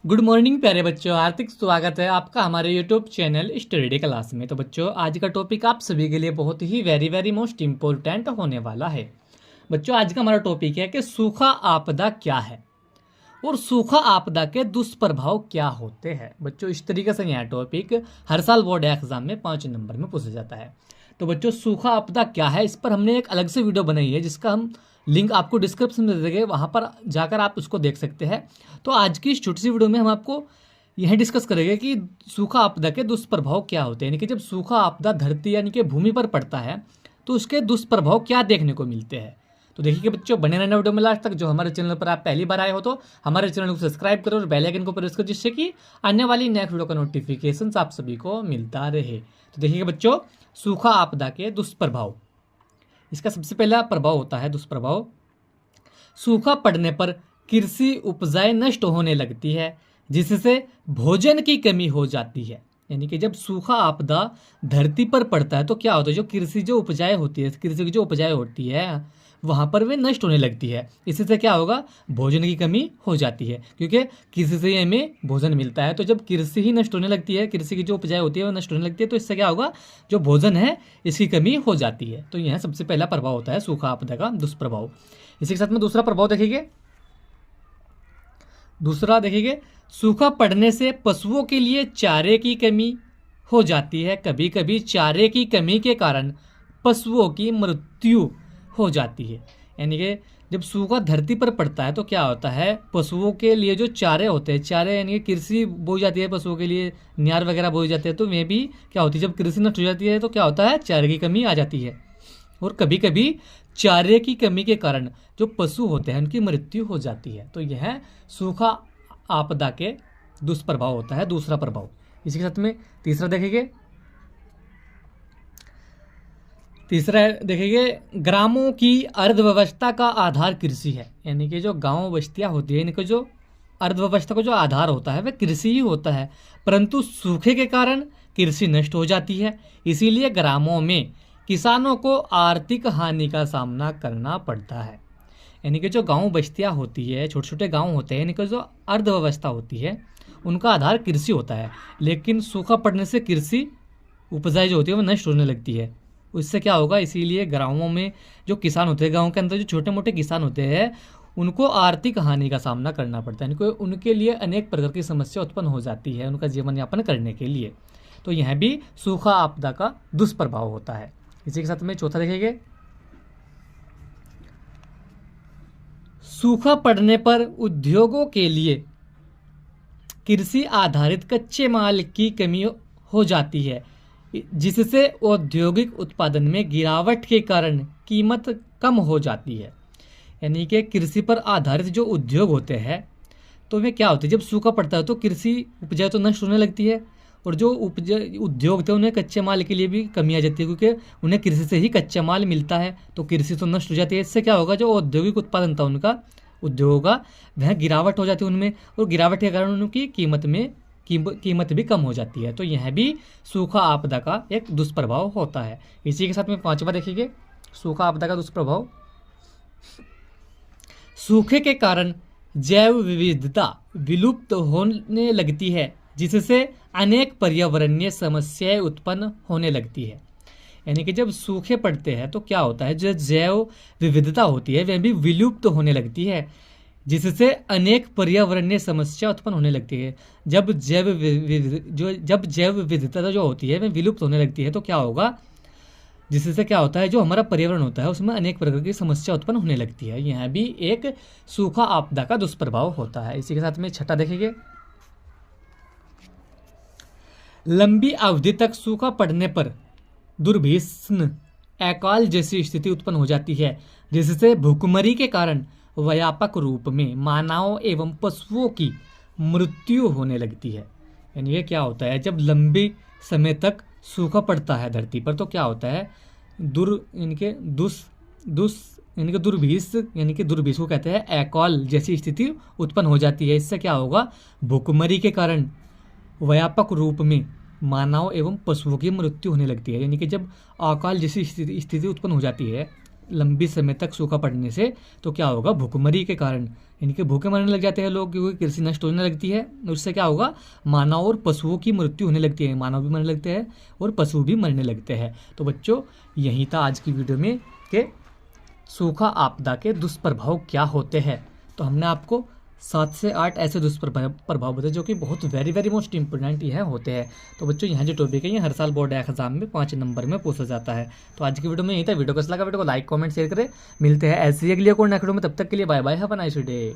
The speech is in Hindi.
गुड मॉर्निंग प्यारे बच्चों, हार्दिक स्वागत है आपका हमारे यूट्यूब चैनल स्टडी क्लास में। तो बच्चों, आज का टॉपिक आप सभी के लिए बहुत ही वेरी मोस्ट इम्पोर्टेंट होने वाला है। बच्चों, आज का हमारा टॉपिक है कि सूखा आपदा क्या है और सूखा आपदा के दुष्प्रभाव क्या होते हैं। बच्चों, इस तरीके से यह टॉपिक हर साल बोर्ड एग्जाम में 5 नंबर में पूछा जाता है। तो बच्चों, सूखा आपदा क्या है, इस पर हमने एक अलग से वीडियो बनाई है जिसका हम लिंक आपको डिस्क्रिप्शन में दे देंगे, वहाँ पर जाकर आप उसको देख सकते हैं। तो आज की इस छोटी सी वीडियो में हम आपको यह डिस्कस करेंगे कि सूखा आपदा के दुष्प्रभाव क्या होते हैं, यानी कि जब सूखा आपदा धरती यानी कि भूमि पर पड़ता है तो उसके दुष्प्रभाव क्या देखने को मिलते हैं। तो देखिए बच्चों, बने रहना वीडियो में लास्ट तक। जो हमारे चैनल पर आप पहली बार आए हो तो हमारे चैनल को सब्सक्राइब करो और बेल आइकन को प्रेस करो, जिससे कि आने वाली नेक्स्ट वीडियो का नोटिफिकेशन आप सभी को मिलता रहे। तो देखिए बच्चों, सूखा आपदा के दुष्प्रभाव। इसका सबसे पहला प्रभाव होता है दुष्प्रभाव, सूखा पड़ने पर कृषि उपजाएं नष्ट होने लगती है, जिससे भोजन की कमी हो जाती है। यानी कि जब सूखा आपदा धरती पर पड़ता है तो क्या होता है, जो कृषि जो उपजाएं होती है, कृषि की जो उपजाएं होती है वहाँ पर वे नष्ट होने लगती है। इससे से क्या होगा, भोजन की कमी हो जाती है, क्योंकि कृषि से हमें भोजन मिलता है। तो जब कृषि ही नष्ट होने लगती है, कृषि की जो उपजाएं होती है वो नष्ट होने लगती है, तो इससे क्या होगा, जो भोजन है इसकी कमी हो जाती है। तो यह सबसे पहला प्रभाव होता है सूखा आपदा का दुष्प्रभाव। इसी के साथ में दूसरा प्रभाव देखेंगे। दूसरा देखेंगे, सूखा पड़ने से पशुओं के लिए चारे की कमी हो जाती है। कभी कभी चारे की कमी के कारण पशुओं की मृत्यु हो जाती है। यानी कि जब सूखा धरती पर पड़ता है तो क्या होता है, पशुओं के लिए जो चारे होते हैं, चारे यानी कि कृषि बोई जाती है पशुओं के लिए, नियार वगैरह बोई जाते हैं, तो वे भी क्या होती है, जब कृषि नष्ट हो जाती है तो क्या होता है, चारे की कमी आ जाती है। और कभी कभी चारे की कमी के कारण जो पशु होते हैं उनकी मृत्यु हो जाती है। तो यह सूखा आपदा के दुष्प्रभाव होता है, दूसरा प्रभाव। इसी के साथ में तीसरा देखेंगे। तीसरा देखेंगे, ग्रामों की अर्थव्यवस्था का आधार कृषि है। यानी कि जो गांव बस्तियां होती है, इनका जो अर्थव्यवस्था का जो आधार होता है वह कृषि ही होता है, परंतु सूखे के कारण कृषि नष्ट हो जाती है। इसीलिए ग्रामों में किसानों को आर्थिक हानि का सामना करना पड़ता है। यानी कि जो गांव बस्तियां होती है, छोटे छोटे गांव होते हैं, इनकी जो अर्थव्यवस्था होती है उनका आधार कृषि होता है, लेकिन सूखा पड़ने से कृषि उपजाई जो होती है वो नष्ट होने लगती है। उससे क्या होगा, इसीलिए गाँवों में जो किसान होते हैं, गाँव के अंदर जो छोटे मोटे किसान होते हैं उनको आर्थिक हानि का सामना करना पड़ता है। उनके लिए अनेक प्रकार की समस्या उत्पन्न हो जाती है उनका जीवन यापन करने के लिए। तो यह भी सूखा आपदा का दुष्प्रभाव होता है। इसी के साथ में चौथा देखेंगे, सूखा पड़ने पर उद्योगों के लिए कृषि आधारित कच्चे माल की कमी हो जाती है, जिससे औद्योगिक उत्पादन में गिरावट के कारण कीमत कम हो जाती है। यानी कि कृषि पर आधारित जो उद्योग होते हैं तो वे क्या होते हैं, जब सूखा पड़ता है तो कृषि उपजाऊ तो नष्ट होने लगती है, और जो उद्योग थे उन्हें कच्चे माल के लिए भी कमी आ जाती है, क्योंकि उन्हें कृषि से ही कच्चा माल मिलता है, तो कृषि तो नष्ट हो जाती है। इससे क्या होगा, जो औद्योगिक उत्पादन था उनका, उद्योगों का, वह गिरावट हो जाती है उनमें, और गिरावट के कारण उनकी कीमत भी कम हो जाती है। तो यह भी सूखा आपदा का एक दुष्प्रभाव होता है। इसी के साथ में पांचवा देखेंगे, सूखा आपदा का दुष्प्रभाव, सूखे के कारण जैव विविधता विलुप्त होने लगती है, जिससे अनेक पर्यावरणीय समस्याएं उत्पन्न होने लगती है। यानी कि जब सूखे पड़ते हैं तो क्या होता है, जो जैव विविधता होती है वह भी विलुप्त होने लगती है, जिससे अनेक पर्यावरणीय समस्या उत्पन्न होने लगती है। जब जैव विविधता जो होती है वह विलुप्त होने लगती है तो क्या होगा, जिससे क्या होता है, जो हमारा पर्यावरण होता है उसमें अनेक प्रकार की समस्या उत्पन्न होने लगती है। यह भी एक सूखा आपदा का दुष्प्रभाव होता है। इसी के साथ में छठा देखेंगे, लंबी अवधि तक सूखा पड़ने पर दुर्भिक्ष अकाल जैसी स्थिति उत्पन्न हो जाती है, जिससे भूखमरी के कारण व्यापक रूप में मानव एवं पशुओं की मृत्यु होने लगती है। यानी ये क्या होता है, जब लंबी समय तक सूखा पड़ता है धरती पर तो क्या होता है, दुर्भिक्ष यानी कि दुर्भिक्ष को कहते हैं अकाल जैसी स्थिति उत्पन्न हो जाती है। इससे क्या होगा, भूखमरी के कारण व्यापक रूप में मानव एवं पशुओं की मृत्यु होने लगती है। यानी कि जब अकाल जैसी स्थिति उत्पन्न हो जाती है, लंबी समय तक सूखा पड़ने से तो क्या होगा, भूखमरी के कारण यानी कि भूखे मरने लग जाते हैं लोग, क्योंकि कृषि नष्ट होने लगती है। उससे क्या होगा, मानव और पशुओं की मृत्यु होने लगती है, मानव भी मरने लगते हैं और पशु भी मरने लगते हैं। तो बच्चों यही था आज की वीडियो में कि सूखा आपदा के दुष्प्रभाव क्या होते हैं। तो हमने आपको 7 से 8 ऐसे दुष्प्रभाव बताए जो कि बहुत वेरी मोस्ट इंपोर्टेंट यह होते हैं। तो बच्चों यहाँ जो टॉपिक है ये हर साल बोर्ड एग्जाम में 5 नंबर में पूछा जाता है। तो आज की वीडियो में यही था। वीडियो कैसा लगा, वीडियो को लाइक कमेंट शेयर करें। मिलते हैं ऐसे ही अगली और नेक्स्ट वीडियो में, तब तक के लिए bye bye, have a nice day.